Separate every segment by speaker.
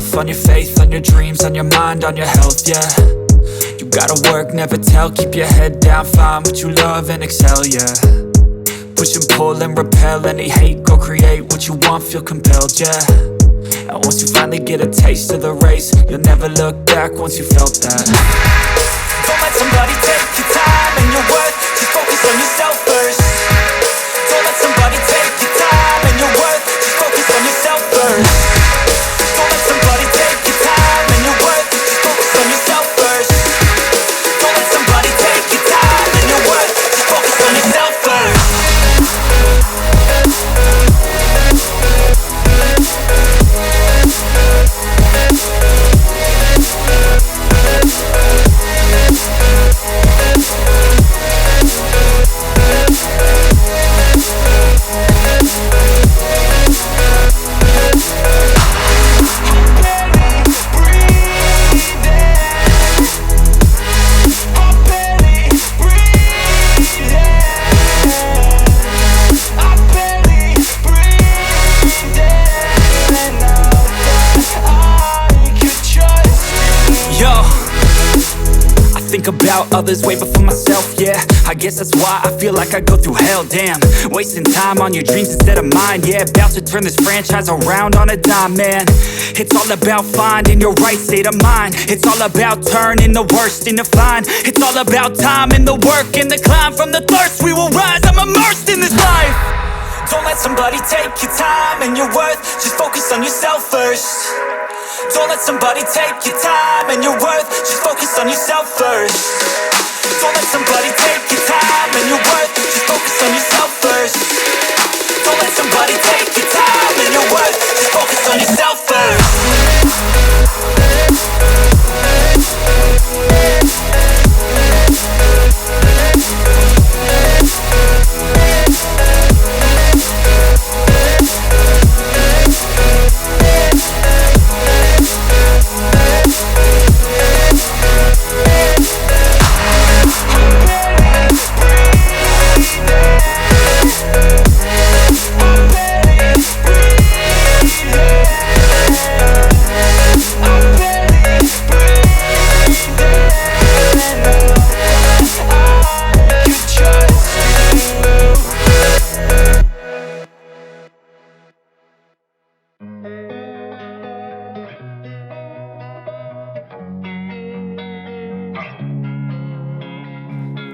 Speaker 1: yourself, on your faith, on your dreams, on your mind, on your health, yeah. You gotta work, never tell, keep your head down, find what you love and excel, yeah. Push and pull and repel any hate, go create what you want, feel compelled, yeah. And once you finally get a taste of the race, you'll never look back once you felt that. Don't let somebody take your time and your worth, just focus on yourself first. Don't let somebody take your time and your worth, just focus on yourself first. Don't let somebody take your time and your worth, just focus on yourself first. Don't let somebody take your time and your worth, just focus on yourself first. Think about others way before myself, yeah. I guess that's why I feel like I go through hell, damn. Wasting time on your dreams instead of mine, yeah. About to turn this franchise around on a dime, man. It's all about finding your right state of mind. It's all about turning the worst into fine. It's all about time and the work and the climb. From the thirst we will rise, I'm immersed in this life. Don't let somebody take your time and your worth, just focus on yourself first. Don't let somebody take your time and your worth, just focus on yourself first. Don't let somebody take your time and your worth, just focus on yourself first. Don't let somebody take your time and your worth, just focus on yourself first.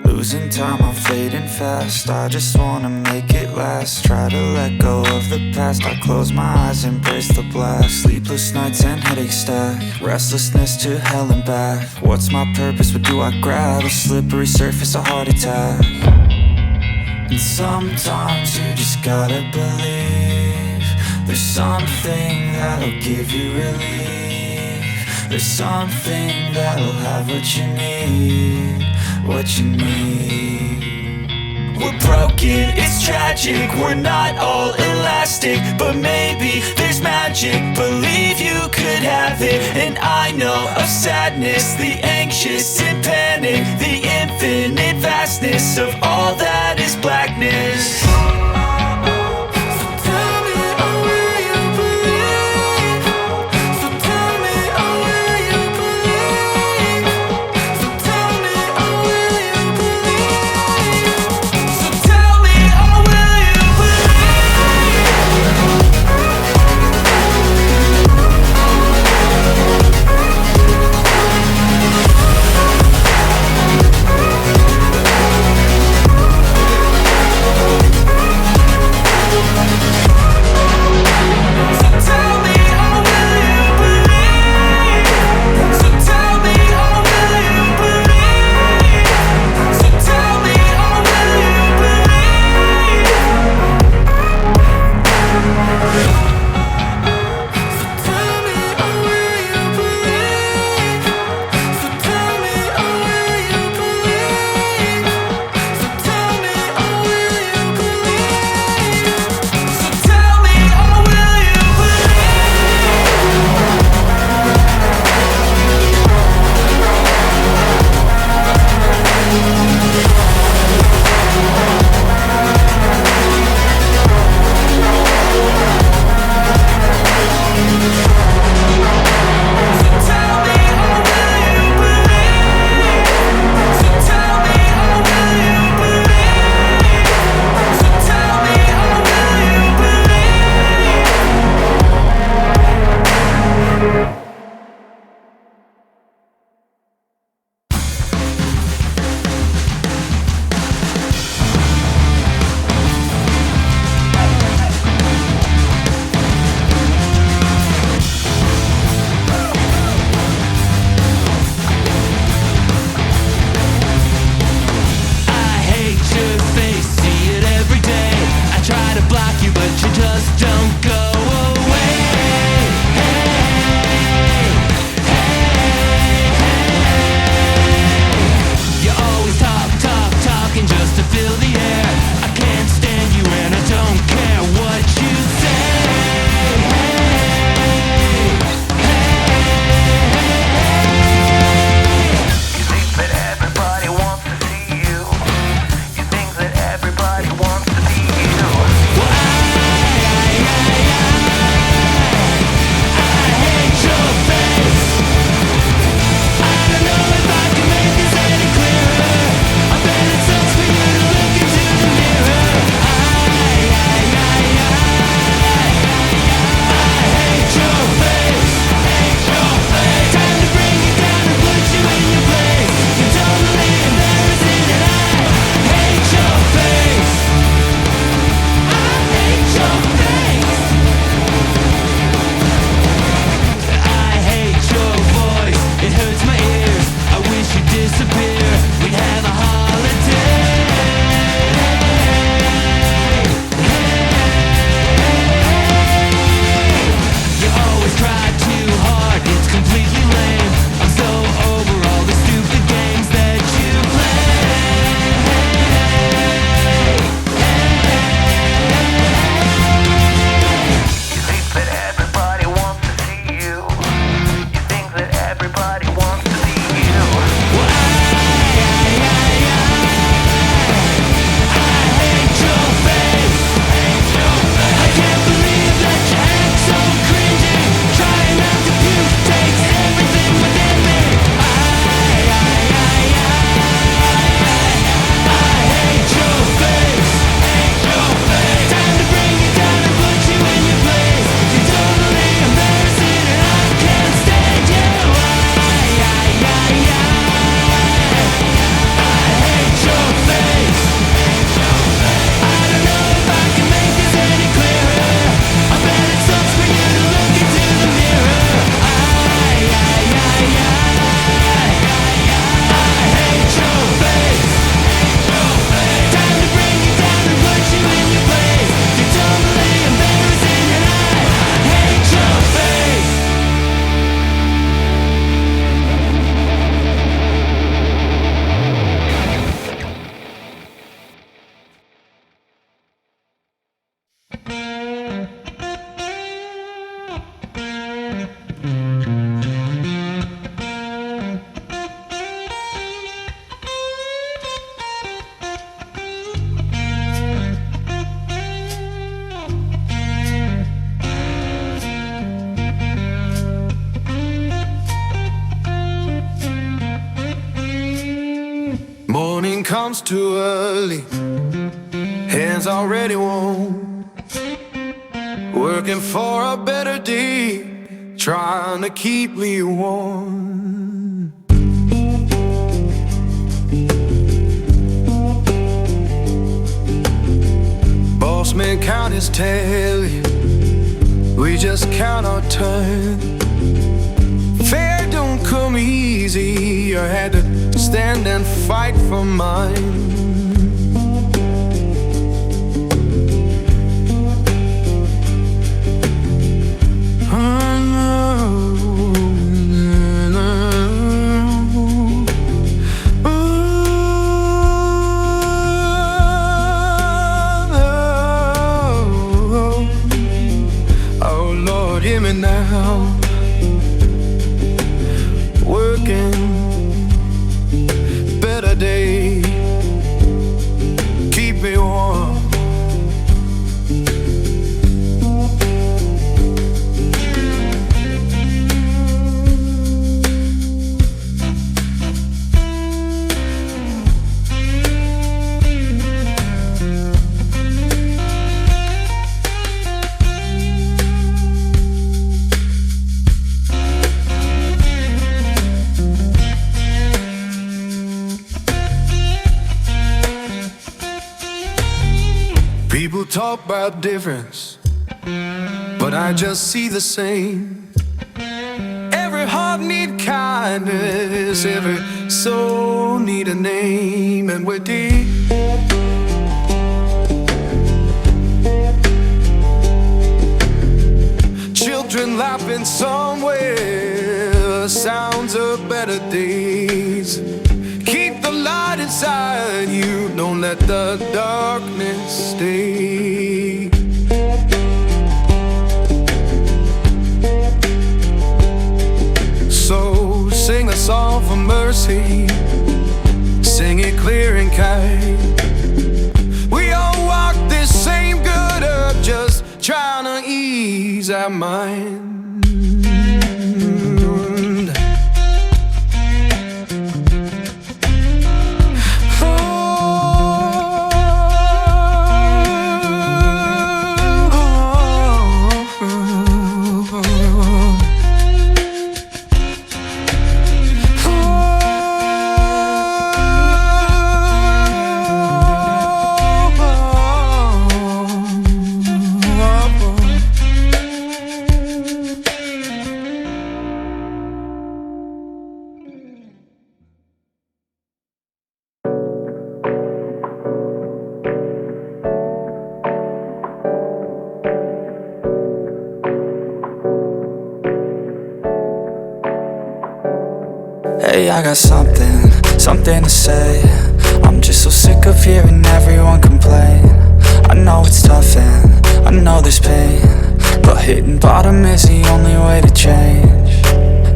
Speaker 1: Losing time, I'm fading fast. I just wanna make it last. Try to let go of the past. I close my eyes, embrace the blast. Sleepless nights and headaches stack. Restlessness to hell and back. What's my purpose? What do I grab? A slippery surface, a heart attack. And sometimes you just gotta believe there's something that'll give you relief. There's something that'll have what you need. What you need. We're broken, it's tragic. We're not all elastic, but maybe there's magic. Believe you could have it. And I know of sadness, the anxious and panic, the infinite vastness of all that is blackness.
Speaker 2: comes too early, hands already warm, working for a better day, trying to keep me warm. Boss man count his tally, we just count our turn. Fair don't come easy, I had to stand and fight for mine. Oh Lord, hear me now. Working, better day, keep me warm. People talk about difference, but I just see the same. Every heart need kindness, every soul need a name, and we're deep. Children laughing somewhere, sounds of better days. Keep the light inside you, don't let the darkness stay. So sing a song for mercy, sing it clear and kind. We all walk this same good earth, just trying to ease our mind.
Speaker 1: Hey, I got something to say. I'm just so sick of hearing everyone complain. I know it's tough and I know there's pain, but hitting bottom is the only way to change.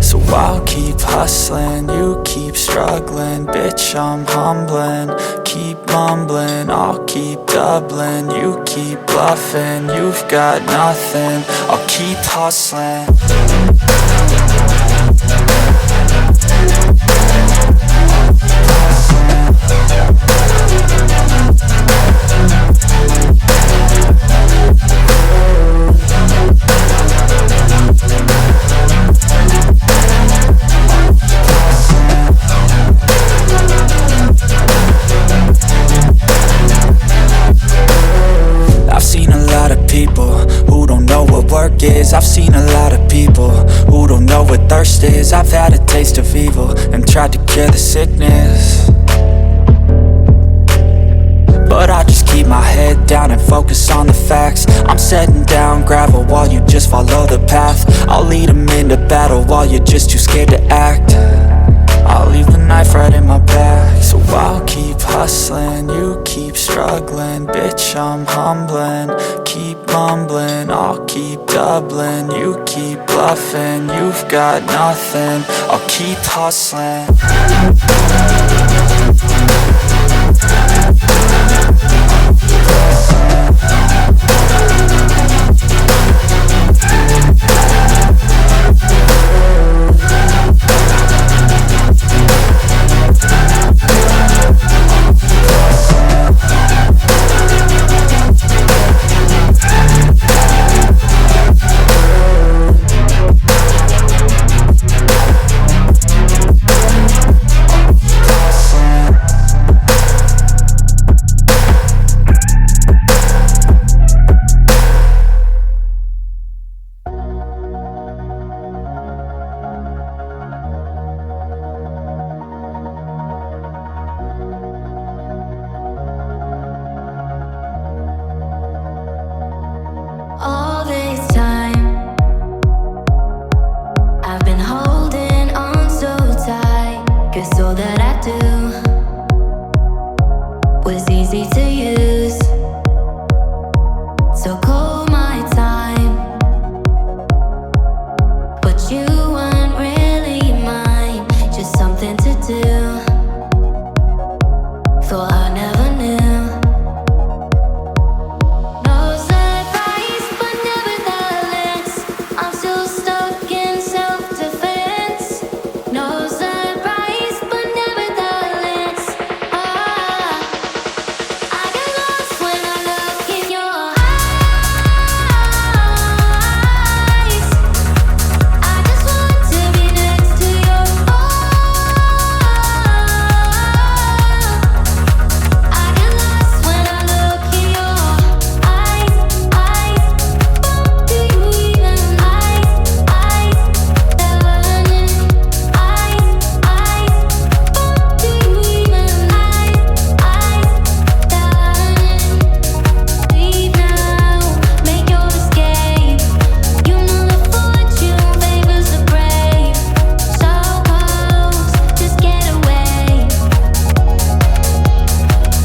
Speaker 1: So I'll keep hustling, you keep struggling. Bitch, I'm humbling, keep mumbling. I'll keep doubling, you keep bluffing. You've got nothing, I'll keep hustling. I've seen a lot of people who don't know what work is. I've seen a lot of people who don't know what thirst is. I've had a taste of evil and tried to cure the sickness, but I just keep my head down and focus on the facts. I'm setting down gravel while you just follow the path. I'll lead them into battle while you're just too scared to act. I'll leave the knife right in my back. So I'll keep hustling, you keep struggling. Bitch, I'm humbling, keep mumbling. I'll keep doubling, you keep bluffing. You've got nothing, I'll keep hustling.
Speaker 3: Guess all that I do was easy to use. So call my time, but you weren't really mine. Just something to do. Thought I never knew. No surprise, but nevertheless, I'm still stuck in self-defense. No surprise, but nevertheless, I get lost when I look in your eyes. I just want to be next to your I get lost when I look in your eyes. Do you even eyes? Learning do you even learning? Leave now, make your escape. You know the fortune favors the brave. So close, just get away.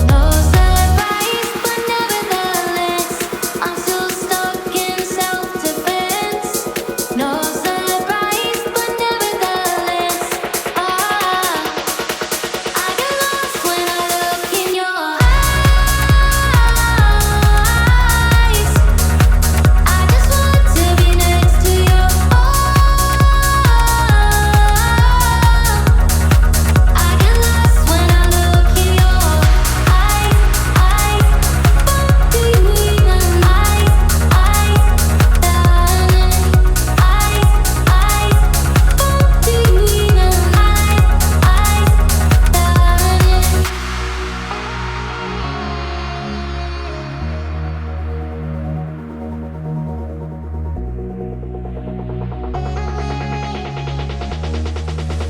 Speaker 3: No surprise, but nevertheless, I'm still stuck in self-defense. No surprise, but nevertheless, I get lost when I look in your eyes. I just want to be next to your I get lost when I look in your eyes. Do you even do you even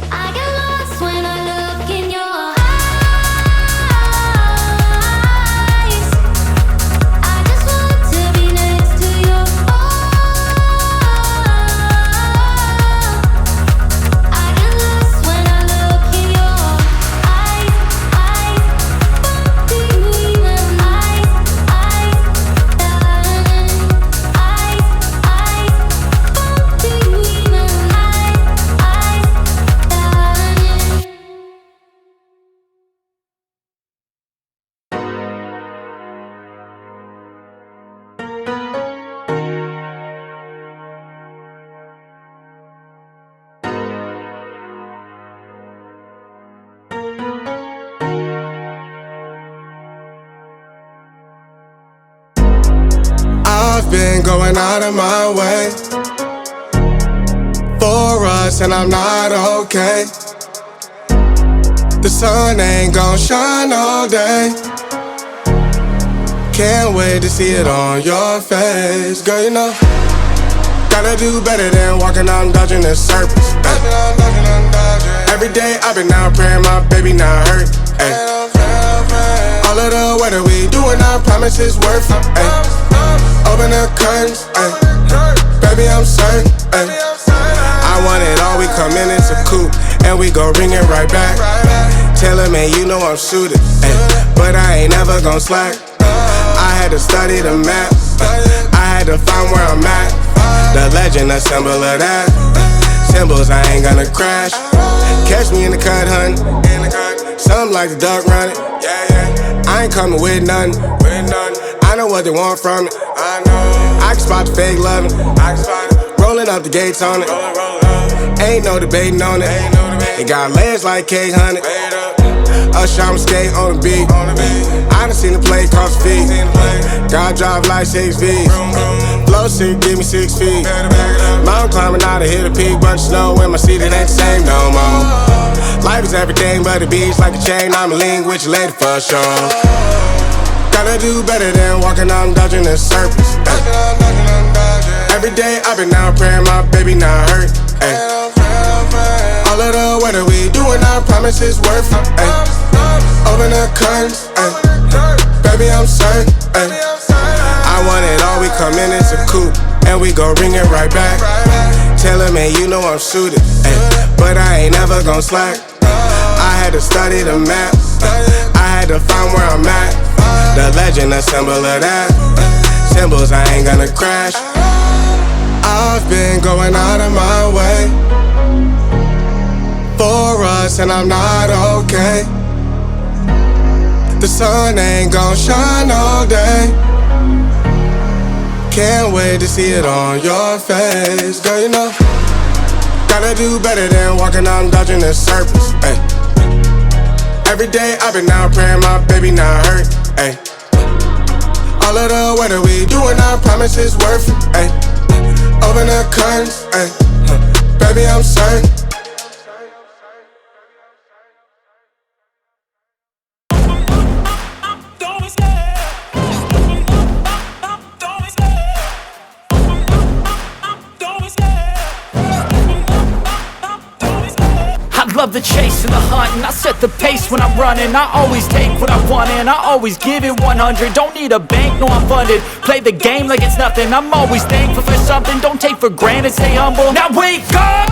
Speaker 3: I get lost when I look in your eyes. I just want to be next to your I get lost when I look in your eyes. Do you even do you even
Speaker 4: I've been going out of my way for us, and I'm not okay. The sun ain't gon' shine all day. Can't wait to see it on your face. Girl, you know, gotta do better than walking out and dodging the surface. Every day I've been out praying my baby not hurt. Ay. All of the weather we doing, I promise it's worth it. Ay. Open the curtains, ay. Baby I'm certain. Ay. I want it all, we come in, it's a coupe, and we gon' ring it right back. Tell him, man, you know I'm suited, ay. But I ain't never gon' slack. I had to study the map, I had to find where I'm at. The legend, a symbol of that. Symbols, I ain't gonna crash. Catch me in the cut, hun. Something like the duck running. I ain't coming with nothing. I know what they want from me. I can spot the fake loving. Rolling up the gates on it. Ain't no debating on it. It got legs like K-Honey. Usher, I'ma skate on the beat. I done seen the play cross the feet. God drive like 6 V's. Flow sick, give me 6 feet. Mountain climbing out to hit a peak. Bunch of snow in my seat, it ain't the same no more. Life is everything but a beach, like a chain. I'm a lean with you later for sure. Gotta do better than walking out and dodging the surface. Every day I've been out praying my baby not hurt. Ay. All of the weather we doing, I promise it's worth it. Ay. Open the curtains, ay. Baby I'm certain. Ay. I want it all, we come in, it's a coupe, and we gon' ring it right back. Tell him, man, you know I'm suited, ay. But I ain't never gon' slack. I to study the map. I had to find where I'm at. The legend, a symbol of that. Symbols, I ain't gonna crash. I've been going out of my way for us, and I'm not okay. The sun ain't gon' shine all day. Can't wait to see it on your face. Girl, you know, gotta do better than walking out and dodging the surface. Ay. Every day I've been out praying my baby not hurt. Ay. All of the weather we doing, I promise it's worth it. Ay. Open the curtains, ay. Baby, I'm certain.
Speaker 5: I love the chase and the hunt, and I set the pace when I'm running. I always take what I want and I always give it 100. Don't need a bank, no I'm funded. Play the game like it's nothing. I'm always thankful for something. Don't take for granted, stay humble. Now wake up!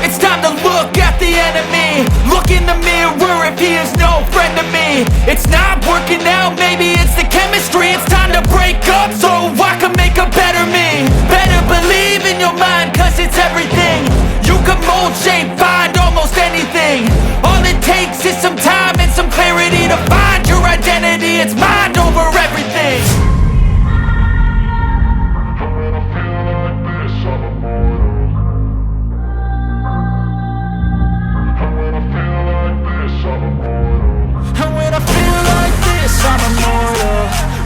Speaker 5: It's time to look at the enemy. Look in the mirror if he is no friend to me. It's not working out, maybe it's the chemistry. It's time to break up so I can make a better me. Better believe in your mind, cause it's everything. You can mold, shape, find almost anything. All it takes is some time and some clarity to find your identity. It's mind over everything. And when I feel like this, I'm immortal.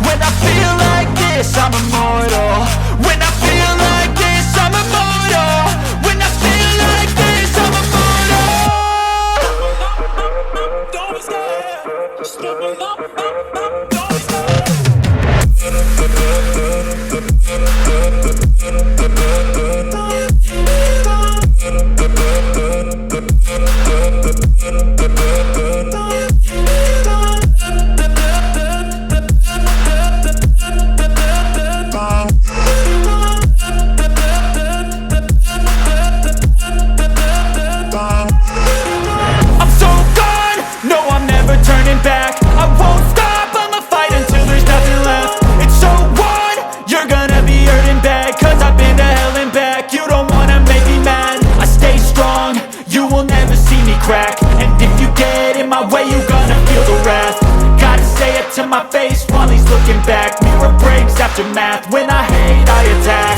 Speaker 5: When I feel like this, I'm immortal. When I feel like this, I'm immortal. When I feel like this, I'm immortal. Don't be scared. Just don't be turning back. I won't stop, I'ma fight until there's nothing left. It's so on, you're gonna be hurting bad, cause I've been to hell and back. You don't wanna make me mad, I stay strong, you will never see me crack. And if you get in my way, you're gonna feel the wrath. Gotta say it to my face while he's looking back. Mirror breaks after math, when I hate I attack.